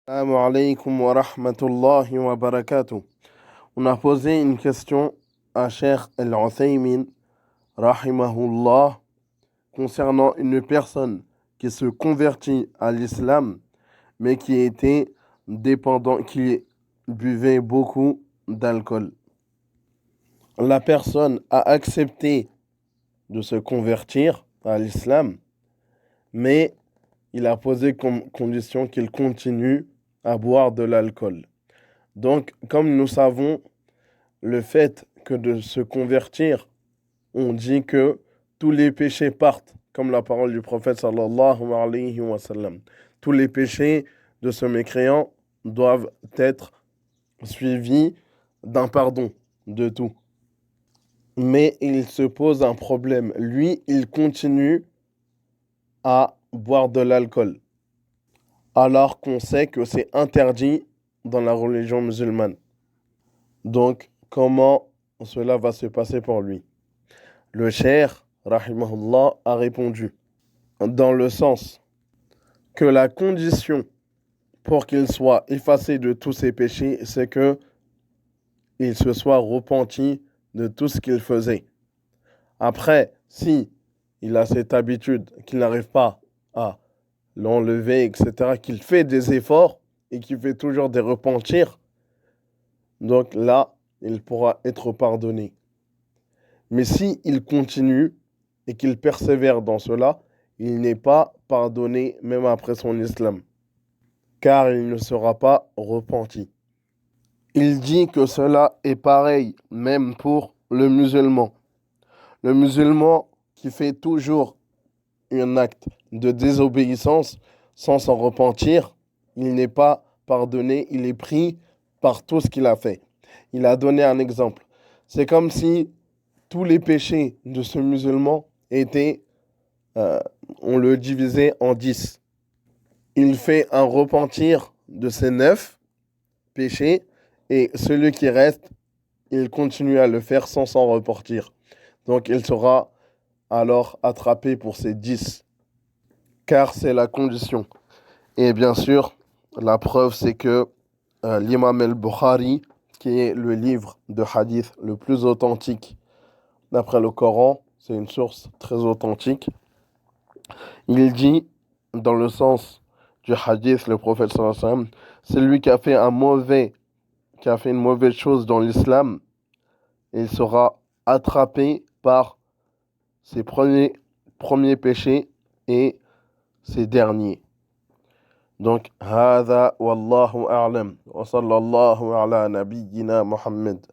Assalamu alaikum wa rahmatullahi wa barakatuh. On a posé une question à Cheikh Al-Uthaymin, rahimahullah, concernant une personne qui se convertit à l'islam, mais qui était dépendant, qui buvait beaucoup d'alcool. La personne a accepté de se convertir à l'islam, mais il a posé comme condition qu'il continue à boire de l'alcool. Donc, comme nous savons, le fait que de se convertir, on dit que tous les péchés partent, comme la parole du prophète sallallahu alayhi wa sallam. Tous les péchés de ce mécréant doivent être suivis d'un pardon de tout. Mais il se pose un problème. Lui, il continue à boire de l'alcool, alors qu'on sait que c'est interdit dans la religion musulmane. Donc, comment cela va se passer pour lui? Le cheikh, rahimahullah, a répondu dans le sens que la condition pour qu'il soit effacé de tous ses péchés, c'est que il se soit repenti de tout ce qu'il faisait. Après, si il a cette habitude qu'il n'arrive pas à l'enlever, etc., qu'il fait des efforts et qu'il fait toujours des repentirs, donc là, il pourra être pardonné. Mais si il continue et qu'il persévère dans cela, il n'est pas pardonné même après son islam, car il ne sera pas repenti. Il dit que cela est pareil même pour le musulman. Le musulman qui fait toujours un acte de désobéissance sans s'en repentir, il n'est pas pardonné, il est pris par tout ce qu'il a fait. Il a donné un exemple. C'est comme si tous les péchés de ce musulman étaient, on le divisait en 10. Il fait un repentir de ces 9 péchés et celui qui reste, il continue à le faire sans s'en repentir. Donc il sera alors attrapé pour ces 10, car c'est la condition. Et bien sûr, la preuve, c'est que l'imam al-Bukhari, qui est le livre de hadith le plus authentique d'après le Coran, c'est une source très authentique, il dit, dans le sens du hadith, le prophète sallallahu alayhi wa sallam, c'est lui qui a fait une mauvaise chose dans l'islam, et il sera attrapé par ses premiers péchés et ses derniers. Donc, هذا والله أعلم وصلى الله على نبينا محمد.